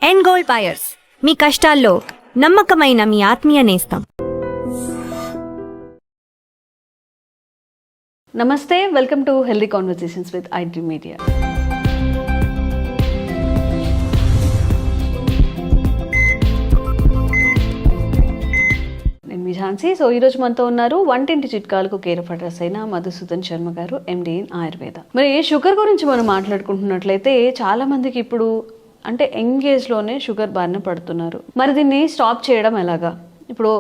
End gold buyers, మీ కష్టాల్లో నమ్మకమైన మీ ఆత్మీయ నేస్తం. నమస్తే, welcome to healthy conversations with iDream media. నేను మీ ఝాన్సీ. సో ఈరోజు మనతో ఉన్నారు వంటింటి చిట్కాలకు కేర్ ఆఫ్ అడ్రస్ అయిన మధుసూదన్ శర్మ గారు, ఎండి ఇన్ ఆయుర్వేద. మరి షుగర్ గురించి మనం మాట్లాడుకుంటున్నట్లయితే చాలా మందికి ఇప్పుడు అంటే యంగ్ ఏజ్లోనే షుగర్ బారిన పడుతున్నారు. మరి దీన్ని స్టాప్ చేయడం ఎలాగా? ఇప్పుడు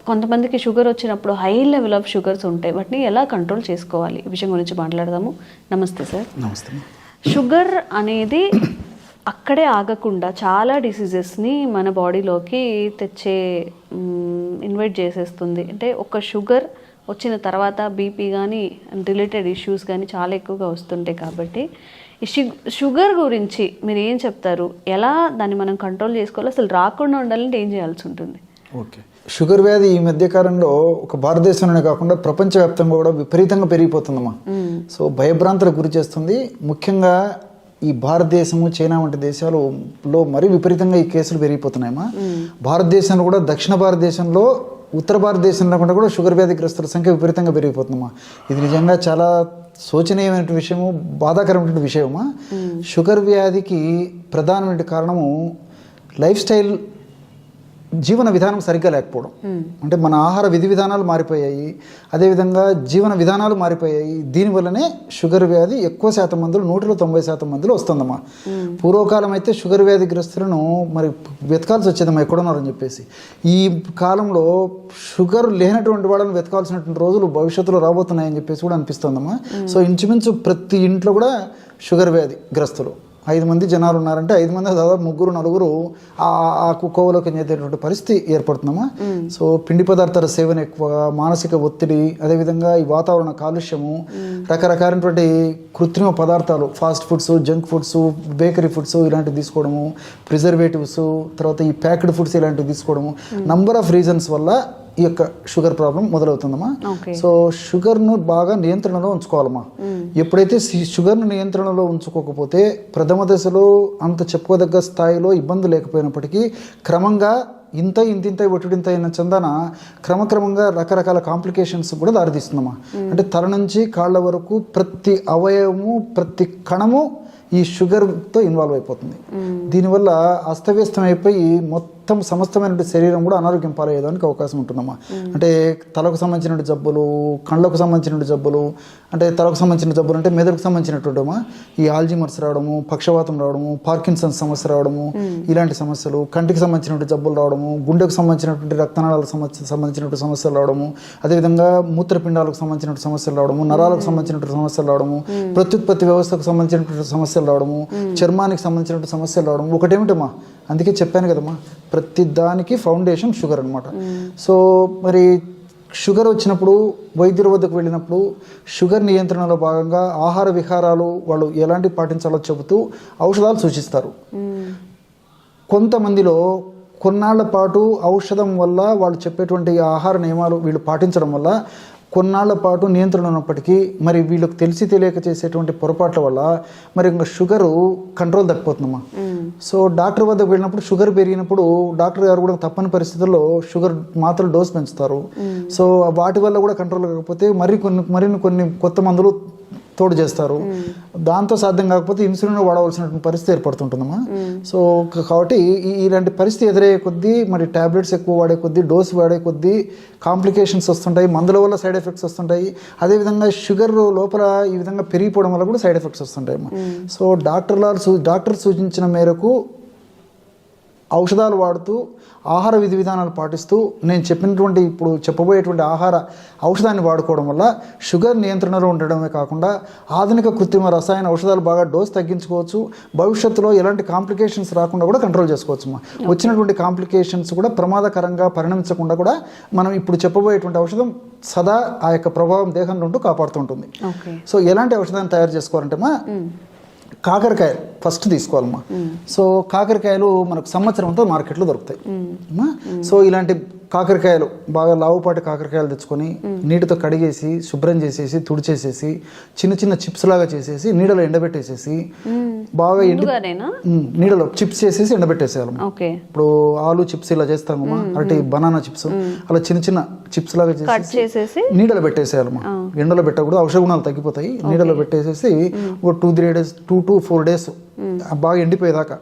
కొంతమందికి షుగర్ వచ్చినప్పుడు హై లెవెల్ ఆఫ్ షుగర్స్ ఉంటాయి, వాటిని ఎలా కంట్రోల్ చేసుకోవాలి, ఈ విషయం గురించి మాట్లాడదాము. నమస్తే సార్. నమస్తే. షుగర్ అనేది అక్కడే ఆగకుండా చాలా డిసీజెస్ని మన బాడీలోకి ఇన్వైట్ చేసేస్తుంది. అంటే ఒక షుగర్ వచ్చిన తర్వాత బీపీ కానీ రిలేటెడ్ ఇష్యూస్ కానీ చాలా ఎక్కువగా వస్తుంటాయి. కాబట్టి ఈ షుగర్ గురించి మీరు ఏం చెప్తారు? ఎలా దాన్ని మనం కంట్రోల్ చేసుకోవాలి? అసలు రాకుండా ఉండాలంటే ఏం చేయాల్సి ఉంటుంది? ఓకే, షుగర్ వ్యాధి ఈ మధ్యకాలంలో ఒక భారతదేశంలోనే కాకుండా ప్రపంచవ్యాప్తంగా కూడా విపరీతంగా పెరిగిపోతుందమ్మా. సో భయభ్రాంతులకు గురి చేస్తుంది. ముఖ్యంగా ఈ భారతదేశము, చైనా వంటి దేశాలలో మరీ విపరీతంగా ఈ కేసులు పెరిగిపోతున్నాయమ్మా. భారతదేశంలో కూడా, దక్షిణ భారతదేశంలో, ఉత్తర భారతదేశంలో కూడా షుగర్ వ్యాధిగ్రస్తుల సంఖ్య విపరీతంగా పెరిగిపోతుందమ్మా. ఇది నిజంగా చాలా శోచనీయమైన విషయము, బాధాకరమైన విషయమా. షుగర్ వ్యాధికి ప్రధానమైన కారణము లైఫ్ స్టైల్, జీవన విధానం సరిగ్గా లేకపోవడం. అంటే మన ఆహార విధి విధానాలు మారిపోయాయి, అదేవిధంగా జీవన విధానాలు మారిపోయాయి. దీనివల్లనే షుగర్ వ్యాధి ఎక్కువ శాతం మందులు, 190% మందులు వస్తుందమ్మా. పూర్వకాలం అయితే షుగర్ వ్యాధిగ్రస్తులను మరి వెతకాల్సి వచ్చేదమ్మా ఎక్కడున్నారని చెప్పేసి. ఈ కాలంలో షుగర్ లేనటువంటి వాళ్ళని వెతకాల్సినటువంటి రోజులు భవిష్యత్తులో రాబోతున్నాయని చెప్పేసి కూడా అనిపిస్తుందమ్మా. సో ఇంచుమించు ప్రతి ఇంట్లో కూడా షుగర్ వ్యాధి గ్రస్తులు 5 మంది జనాలు ఉన్నారంటే 5 మంది దాదాపు 3-4 ఆ కోవలోకి చెందేటటువంటి పరిస్థితి ఏర్పడుతుందమ్మా. సో పిండి పదార్థాల సేవన ఎక్కువ, మానసిక ఒత్తిడి, అదేవిధంగా ఈ వాతావరణ కాలుష్యము, రకరకాలైనటువంటి కృత్రిమ పదార్థాలు, fast foods, junk foods, bakery foods ఇలాంటివి తీసుకోవడము, ప్రిజర్వేటివ్స్, తర్వాత ఈ ప్యాక్డ్ ఫుడ్స్ ఇలాంటివి తీసుకోవడము, నంబర్ ఆఫ్ రీజన్స్ వల్ల ఈ యొక్క షుగర్ ప్రాబ్లం మొదలవుతుందమ్మా. సో షుగర్ను బాగా నియంత్రణలో ఉంచుకోవాలమ్మా. ఎప్పుడైతే షుగర్ను నియంత్రణలో ఉంచుకోకపోతే ప్రథమ దశలో అంత చెప్పుకోదగ్గ స్థాయిలో ఇబ్బంది లేకపోయినప్పటికీ క్రమంగా ఇంత ఒట్టుడింత అయిన చందన క్రమక్రమంగా రకరకాల కాంప్లికేషన్స్ కూడా దారితీస్తుందమ్మా. అంటే తల నుంచి కాళ్ళ వరకు ప్రతి అవయవము, ప్రతి కణము ఈ షుగర్తో ఇన్వాల్వ్ అయిపోతుంది. దీనివల్ల అస్తవ్యస్తం అయిపోయి మొత్తం సమస్తమైన శరీరం కూడా అనారోగ్యం పాలయ్యేదానికి అవకాశం ఉంటుందమ్మా. అంటే తలకు సంబంధించిన జబ్బులు, కళ్ళకు సంబంధించిన జబ్బులు, అంటే తలకు సంబంధించిన జబ్బులు అంటే మెదడుకు సంబంధించినటువంటిమా ఈ ఆల్జీమర్స్ రావడము, పక్షవాతం రావడము, పార్కిన్సన్స్ సమస్య రావడము, ఇలాంటి సమస్యలు, కంటికి సంబంధించినటువంటి జబ్బులు రావడము, గుండెకు సంబంధించినటువంటి రక్తనాళాలకు సంబంధించినటువంటి సమస్యలు రావడము, అదేవిధంగా మూత్రపిండాలకు సంబంధించినటువంటి సమస్యలు రావడము, నరాలకు సంబంధించినటువంటి సమస్యలు రావడము, ప్రత్యుత్పత్తి వ్యవస్థకు సంబంధించినటువంటి సమస్యలు రావడము, చర్మానికి సంబంధించినటువంటి సమస్యలు రావడం. ఒకటేమిటమ్మా, అందుకే చెప్పాను కదమ్మా, ప్రతి దానికి ఫౌండేషన్ షుగర్ అనమాట. సో మరి షుగర్ వచ్చినప్పుడు వైద్యుల వద్దకు వెళ్ళినప్పుడు షుగర్ నియంత్రణలో భాగంగా ఆహార విహారాలు వాళ్ళు ఎలాంటి పాటించాలో చెబుతూ ఔషధాలు సూచిస్తారు. కొంతమందిలో కొన్నాళ్ల పాటు ఔషధం వల్ల వాళ్ళు చెప్పేటువంటి ఆహార నియమాలు వీళ్ళు పాటించడం వల్ల కొన్నాళ్ల పాటు నియంత్రణ ఉన్నప్పటికీ మరి వీళ్ళకి తెలియక చేసేటువంటి పొరపాట్ల వల్ల మరి ఇంకా షుగరు కంట్రోల్ తప్పిపోతుందమ్మా. సో డాక్టర్ వద్దకు వెళ్ళినప్పుడు షుగర్ పెరిగినప్పుడు డాక్టర్ గారు కూడా తప్పని పరిస్థితుల్లో షుగర్ మాత్రలు డోస్ పెంచుతారు. సో వాటి వల్ల కూడా కంట్రోల్ కాకపోతే మరిన్ని కొన్ని కొత్త మందులు తోడు చేస్తారు. దాంతో సాధ్యం కాకపోతే ఇన్సులిన్ వాడవలసినటువంటి పరిస్థితి ఏర్పడుతుంటుందమ్మా. సో కాబట్టి ఇలాంటి పరిస్థితి ఎదురయ్యే కొద్దీ మరి టాబ్లెట్స్ ఎక్కువ వాడే కొద్దీ, డోస్ వాడే కొద్దీ కాంప్లికేషన్స్ వస్తుంటాయి, మందుల వల్ల సైడ్ ఎఫెక్ట్స్ వస్తుంటాయి. అదేవిధంగా షుగర్ లోపల ఈ విధంగా పెరిగిపోవడం వల్ల కూడా సైడ్ ఎఫెక్ట్స్ వస్తుంటాయమ్మా. సో డాక్టర్ సూచించిన మేరకు ఔషధాలు వాడుతూ ఆహార విధి విధానాలు పాటిస్తూ నేను చెప్పినటువంటి ఇప్పుడు చెప్పబోయేటువంటి ఔషధాన్ని వాడుకోవడం వల్ల షుగర్ నియంత్రణలో ఉండడమే కాకుండా ఆధునిక కృత్రిమ రసాయన ఔషధాలు బాగా డోస్ తగ్గించుకోవచ్చు. భవిష్యత్తులో ఎలాంటి కాంప్లికేషన్స్ రాకుండా కూడా కంట్రోల్ చేసుకోవచ్చు. వచ్చినటువంటి కాంప్లికేషన్స్ కూడా ప్రమాదకరంగా పరిణమించకుండా కూడా మనం ఇప్పుడు చెప్పబోయేటువంటి ఔషధం సదా ఆ యొక్క ప్రభావం దేహంలో ఉంటూ కాపాడుతుంటుంది. సో ఎలాంటి ఔషధాన్ని తయారు చేసుకోవాలంటే కాకరకాయలు ఫస్ట్ తీసుకోవాలమ్మా. సో కాకరకాయలు మనకు సంవత్సరం అంతా మార్కెట్లో దొరుకుతాయి. సో ఇలాంటి కాకరకాయలు బాగా లావుపాటి కాకరకాయలు తెచ్చుకొని నీటితో కడిగేసి శుభ్రం చేసేసి తుడిచేసేసి చిన్న చిన్న చిప్స్ లాగా చేసేసి నీడలో ఎండబెట్టేసేసి బాగా నీడలో చిప్స్ చేసేసి ఎండబెట్టేసేయాలి. ఇప్పుడు ఆలు చిప్స్ ఇలా చేస్తామమ్మా, అరటి బనానా చిప్స్ అలా చిన్న చిన్న చిప్స్ లాగా చేసేసి నీడలో పెట్టేసేయాలమ్మా. ఎండలో పెట్టకూడదు, ఔషధ గుణాలు తగ్గిపోతాయి. నీడలో పెట్టేసేసి ఒక 2-3 days 2 to 4 days బాగా ఎండిపోయేదాకా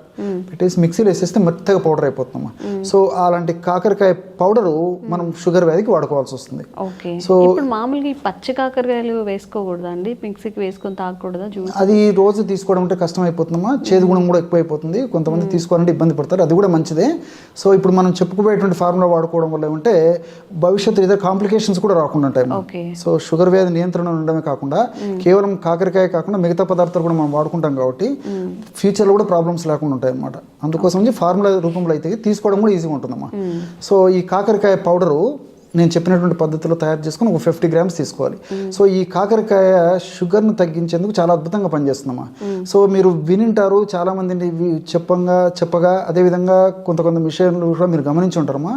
పెట్టేసి మిక్సీలో వేసేస్తే మెత్తగా పౌడర్ అయిపోతుందమ్మా. సో అలాంటి కాకరకాయ పౌడరు మనం షుగర్ వ్యాధికి వాడుకోవాల్సి వస్తుంది. సో ఇప్పుడు మామూలుగా ఈ పచ్చి కాకరకాయలు వేసుకోకూడదా అండి, మిక్సీకి వేసుకొని తాగకూడదా జ్యూస్? అది రోజు తీసుకోవడం అంటే కష్టం అయిపోతుందమ్మా, చేదు గుణం కూడా ఎక్కువైపోతుంది, కొంతమంది తీసుకోవాలంటే ఇబ్బంది పడతారు, అది కూడా మంచిదే. సో ఇప్పుడు మనం చెప్పుకుపోయేటువంటి ఫార్ములా వాడుకోవడం వల్ల ఏమంటే భవిష్యత్తు ఏదో కాంప్లికేషన్స్ కూడా రాకుండా ఉంటాయి. సో షుగర్ వ్యాధి నియంత్రణ ఉండడమే కాకుండా కేవలం కాకరకాయ కాకుండా మిగతా పదార్థాలు కూడా మనం వాడుకుంటాం కాబట్టి ఫ్యూచర్లో కూడా ప్రాబ్లమ్స్ లేకుండా ఉంటాయి అన్నమాట. అందుకోసం ఫార్ములా రూపంలో అయితే తీసుకోవడం కూడా ఈజీగా ఉంటుందమ్మా. సో ఈ కాకరకాయ పౌడరు నేను చెప్పినటువంటి పద్ధతిలో తయారు చేసుకుని ఒక 50 grams తీసుకోవాలి. సో ఈ కాకరకాయ షుగర్ను తగ్గించేందుకు చాలా అద్భుతంగా పనిచేస్తుందమ్మా. సో మీరు వినింటారు చాలా మందిని చెప్పగా అదేవిధంగా కొంత విషయాలు కూడా మీరు గమనించి ఉంటారమ్మా.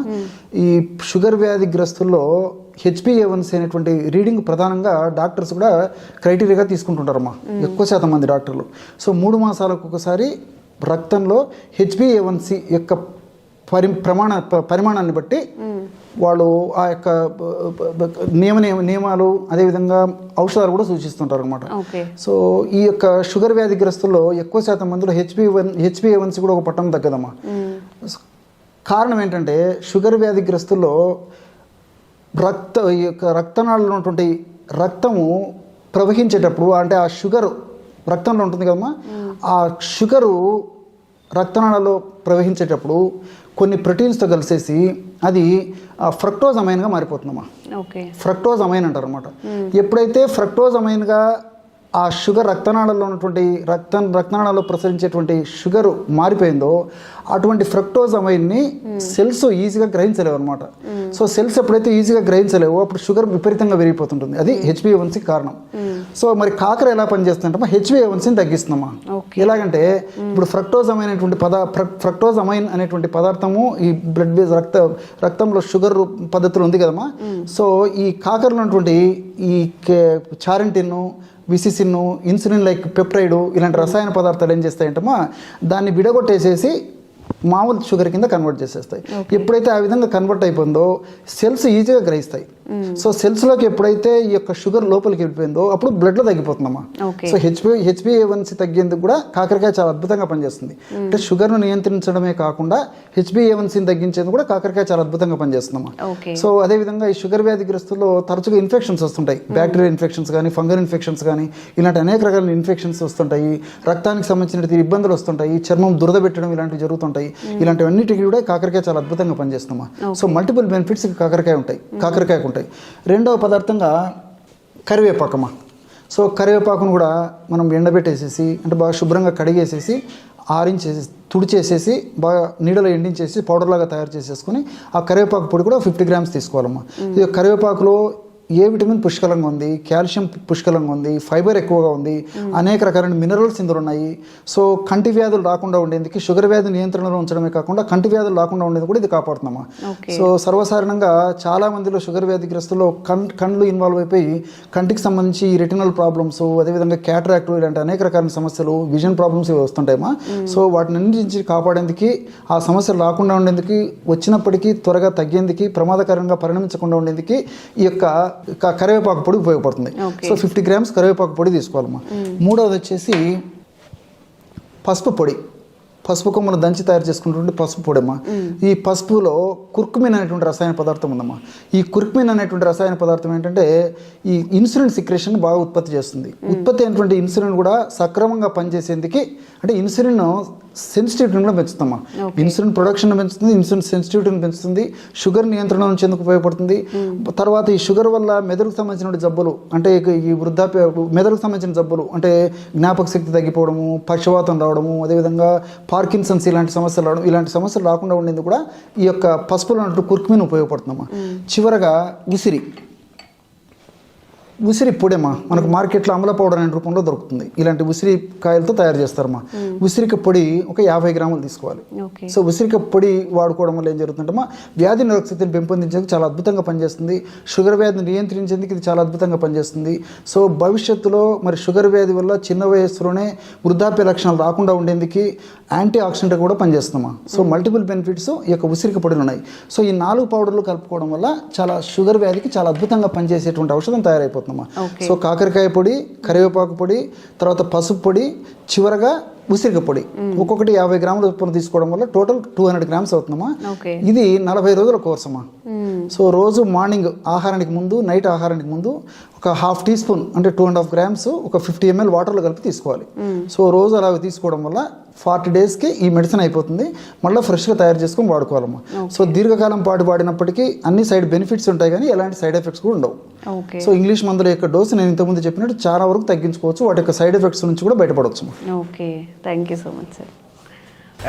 ఈ షుగర్ వ్యాధిగ్రస్తుల్లో HbA1c అనేటువంటి రీడింగ్ ప్రధానంగా డాక్టర్స్ కూడా క్రైటీరియాగా తీసుకుంటుంటారమ్మా, ఎక్కువ శాతం మంది డాక్టర్లు. సో 3 మాసాలకు ఒకసారి రక్తంలో HbA1c యొక్క పరిమాణాన్ని బట్టి వాళ్ళు ఆ యొక్క నియమాలు అదేవిధంగా ఔషధాలు కూడా సూచిస్తుంటారు అనమాట. సో ఈ యొక్క షుగర్ వ్యాధిగ్రస్తుల్లో ఎక్కువ శాతం మందిలో HbA1c కూడా ఒక పట్టణం తగ్గదమ్మా. కారణం ఏంటంటే షుగర్ వ్యాధిగ్రస్తుల్లో ఈ యొక్క రక్తనాళాల్లో ఉన్నటువంటి రక్తము ప్రవహించేటప్పుడు అంటే ఆ షుగర్ రక్తంలో ఉంటుంది కదమ్మా, ఆ షుగరు రక్తనాళాల్లో ప్రవహించేటప్పుడు కొన్ని ప్రోటీన్స్తో కలిసేసి అది ఫ్రక్టోజ్ అమైన్గా మారిపోతుందమ్మా. ఫ్రక్టోజ్ అమైన్ అంటారు అనమాట. ఎప్పుడైతే ఫ్రక్టోజ్ అమైన్గా ఆ షుగర్ రక్తనాళాల్లో ఉన్నటువంటి రక్తనాళాల్లో ప్రసరించేటువంటి షుగర్ మారిపోయిందో అటువంటి ఫ్రక్టోజ్ అమైన్ని సెల్స్ ఈజీగా గ్రహించలేవు అనమాట. సో సెల్స్ ఎప్పుడైతే ఈజీగా గ్రహించలేవో అప్పుడు షుగర్ విపరీతంగా పెరిగిపోతుంటుంది. అది HbA1c కారణం. సో మరి కాకర ఎలా పనిచేస్తుందంటే HbA1cని తగ్గిస్తుందమ్మా. ఎలాగంటే ఇప్పుడు ఫ్రక్టోజ్ అమైన్ అనేటువంటి పదార్థము ఈ బ్లడ్ బేస్ రక్తంలో షుగర్ పద్ధతిలో ఉంది కదమ్మా. సో ఈ కాకరలో ఉన్నటువంటి ఈ చారెంటిన్, విసిసిన్, ఇన్సులిన్ లైక్ పెప్టైడ్ ఇలాంటి రసాయన పదార్థాలు ఏం చేస్తాయంటమ్మా దాన్ని విడగొట్టేసేసి మామూలు షుగర్ కింద కన్వర్ట్ చేసేస్తాయి. ఎప్పుడైతే ఆ విధంగా కన్వర్ట్ అయిపోయిందో సెల్స్ ఈజీగా గ్రహిస్తాయి. సో సెల్స్లోకి ఎప్పుడైతే ఈ యొక్క షుగర్ లోపలికి వెళ్ళిపోయిందో అప్పుడు బ్లడ్లో తగ్గిపోతుందమ్మా. సో HbA1c తగ్గేందుకు కూడా కాకరకాయ చాలా అద్భుతంగా పనిచేస్తుంది. అంటే షుగర్ను నియంత్రించడమే కాకుండా HbA1cని తగ్గించేందుకు కూడా కాకరకాయ చాలా అద్భుతంగా పనిచేస్తుందమ్మా. సో అదేవిధంగా ఈ షుగర్ వ్యాధిగ్రస్తుల్లో తరచుగా ఇన్ఫెక్షన్స్ వస్తుంటాయి, బ్యాక్టీరియల్ ఇన్ఫెక్షన్స్ కానీ ఫంగల్ ఇన్ఫెక్షన్స్ కానీ ఇలాంటి అనేక రకాల ఇన్ఫెక్షన్స్ వస్తుంటాయి. రక్తానికి సంబంధించిన ఇబ్బందులు వస్తుంటాయి, చర్మం దురద పెట్టడం ఇలాంటివి జరుగుతుంటాయి. ఇలాంటివన్నిటికీ కూడా కాకరకాయ చాలా అద్భుతంగా పనిచేస్తుందమ్మా. సో మల్టిపుల్ బెనిఫిట్స్ కాకరకాయకు ఉంటాయి. రెండవ పదార్థంగా కరివేపాకమ్మా. సో కరివేపాకును కూడా మనం ఎండబెట్టేసేసి అంటే బాగా శుభ్రంగా కడిగేసేసి ఆరించేసి తుడిచేసేసి బాగా నీడలో ఎండించేసి పౌడర్ లాగా తయారు చేసేసుకుని ఆ కరివేపాకు పొడి కూడా 50 grams తీసుకోవాలమ్మా. ఇది కరివేపాకులో ఏ విటమిన్ పుష్కలంగా ఉంది, కాల్షియం పుష్కలంగా ఉంది, ఫైబర్ ఎక్కువగా ఉంది, అనేక రకాలైన మినరల్స్ ఇందులో ఉన్నాయి. సో కంటి వ్యాధులు రాకుండా ఉండేందుకు షుగర్ వ్యాధి నియంత్రణలో ఉంచడమే కాకుండా కంటి వ్యాధులు రాకుండా ఉండేది కూడా ఇది కాపాడుతున్నామా. సో సర్వసాధారణంగా చాలా మందిలో షుగర్ వ్యాధిగ్రస్తుల్లో కళ్ళు ఇన్వాల్వ్ అయిపోయి కంటికి సంబంధించి రెటినల్ ప్రాబ్లమ్స్ అదేవిధంగా క్యాటరాక్ట్ ఇలాంటి అనేక రకాల సమస్యలు విజన్ ప్రాబ్లమ్స్ ఇవి వస్తుంటాయమ్మా. సో వాటిని నుంచి కాపాడేందుకు ఆ సమస్యలు రాకుండా ఉండేందుకు వచ్చినప్పటికీ త్వరగా తగ్గేందుకు ప్రమాదకరంగా పరిణమించకుండా ఉండేందుకు ఈ యొక్క కరివేపాకు పొడి ఉపయోగపడుతుంది. సో 50 grams కరివేపాకు పొడి తీసుకోవాలమ్మా. మూడవది వచ్చేసి పసుపు పొడి, పసుపు కొమ్మను దంచి తయారు చేసుకుంటుంటే పసుపు పొడి అమ్మా. ఈ పసుపులో కుర్కుమిన్ అనేటువంటి రసాయన పదార్థం ఉందమ్మా. ఈ కుర్కుమిన్ అనేటువంటి రసాయన పదార్థం ఏంటంటే ఈ ఇన్సులిన్ సిక్రేషన్ బాగా ఉత్పత్తి చేస్తుంది. ఉత్పత్తి అయినటువంటి ఇన్సులిన్ కూడా సక్రమంగా పనిచేసేందుకు అంటే ఇన్సులిన్ సెన్సిటివిటీని కూడా పెంచుతామా. ఇన్సులిన్ ప్రొడక్షన్ పెంచుతుంది, ఇన్సులిన్ సెన్సిటివిటీని పెంచుతుంది, షుగర్ నియంత్రణ ఉంచేందుకు ఉపయోగపడుతుంది. తర్వాత ఈ షుగర్ వల్ల మెదడుకు సంబంధించిన జబ్బులు అంటే ఈ మెదడుకు సంబంధించిన జబ్బులు అంటే జ్ఞాపక శక్తి తగ్గిపోవడము, పక్షవాతం రావడము, అదేవిధంగా పార్కిన్సన్స్ ఇలాంటి సమస్యలు రావడం ఇలాంటి సమస్యలు రాకుండా ఉండేందుకు కూడా ఈ యొక్క పసుపులో ఉన్నట్టు కుర్కుమిన్ ఉపయోగపడుతుందమ్మా. చివరగా ఉసిరి పొడేమా మనకు మార్కెట్లో అమల పౌడర్ అనే రూపంలో దొరుకుతుంది. ఇలాంటి ఉసిరి కాయలతో తయారు చేస్తారమ్మా. ఉసిరిక పొడి ఒక 50 గ్రాములు తీసుకోవాలి. ఓకే. సో ఉసిరిక పొడి వాడుకోవడం వల్ల ఏం జరుగుతుందమ్మా, వ్యాధి నిరోధక శక్తిని పెంపొందించేందుకు చాలా అద్భుతంగా పనిచేస్తుంది. షుగర్ వ్యాధిని నియంత్రించేందుకు ఇది చాలా అద్భుతంగా పనిచేస్తుంది. సో భవిష్యత్తులో మరి షుగర్ వ్యాధి వల్ల చిన్న వయస్సులోనే వృద్ధాప్య లక్షణాలు రాకుండా ఉండేందుకు యాంటీ ఆక్సిడెంట్ కూడా పనిచేస్తున్నామా. సో మల్టిపుల్ బెనిఫిట్స్ ఈ యొక్క ఉసిరిక పొడిలు ఉన్నాయి. సో ఈ 4 పౌడర్లు కలుపుకోవడం వల్ల చాలా షుగర్ వ్యాధికి చాలా అద్భుతంగా పనిచేసేటువంటి ఔషధం తయారైపోతుందమ్మా. సో కాకరకాయ పొడి, కరివేపాకు పొడి, తర్వాత పసుపు పొడి, చివరగా ఉసిరిక పొడి ఒక్కొక్కటి 50 గ్రాముల చొప్పున తీసుకోవడం వల్ల టోటల్ 200 గ్రామ్స్ అవుతుందమ్మా. ఇది 40 రోజుల కోర్స్ అమ్మా. సో రోజు మార్నింగ్ ఆహారానికి ముందు, నైట్ ఆహారానికి ముందు ఒక ½ టీ స్పూన్ అంటే 2.5 గ్రామ్స్ ఒక 50 ml వాటర్లో కలిపి తీసుకోవాలి. సో రోజు అలా తీసుకోవడం వల్ల 40 డేస్కి ఈ మెడిసిన్ అయిపోతుంది. మళ్ళీ ఫ్రెష్గా తయారు చేసుకొని వాడుకోవాలమ్మా. సో దీర్ఘకాలం పాటు వాడినప్పటికీ అన్ని సైడ్ బెనిఫిట్స్ ఉంటాయి కానీ ఎలాంటి సైడ్ ఎఫెక్ట్స్ కూడా ఉండవు. సో ఇంగ్లీష్ మందుల యొక్క డోసు నేను ఇంతకుముందు చెప్పినట్టు చాలా వరకు తగ్గించుకోవచ్చు. వాటి యొక్క సైడ్ ఎఫెక్ట్స్ నుంచి కూడా బయటపడవచ్చు. Okay, thank you so much sir.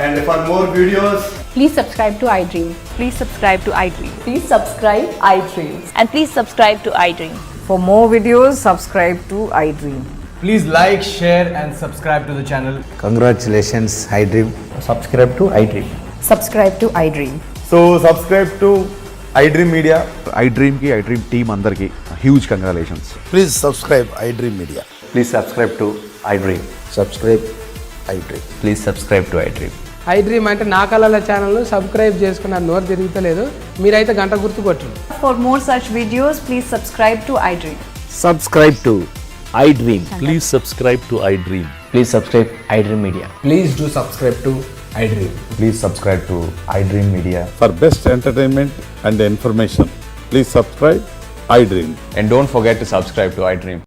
And for more videos, Please subscribe to iDream. Please subscribe to iDream. Please subscribe iDream. And please subscribe to iDream. For more videos, subscribe to iDream. please like, share and subscribe to the channel. Congratulations, iDream. Subscribe to iDream. Subscribe to iDream. So subscribe to iDream Media. iDream team andarki huge congratulations. Please subscribe iDream Media. Please subscribe to iDream. Subscribe iDream. Please subscribe to iDream. iDream అంటే నా కళల ఛానల్ను subscribe చేసుకున్న నోరు తిరుగుతలేదు, మీరైతే గంట గుర్తు కొట్టండి. For more such videos, please subscribe to iDream. Subscribe to iDream. Please subscribe to iDream. Please subscribe iDream Media. Please do subscribe to iDream. Please subscribe to iDream Media. For best entertainment and information, please subscribe iDream. And don't forget to subscribe to iDream.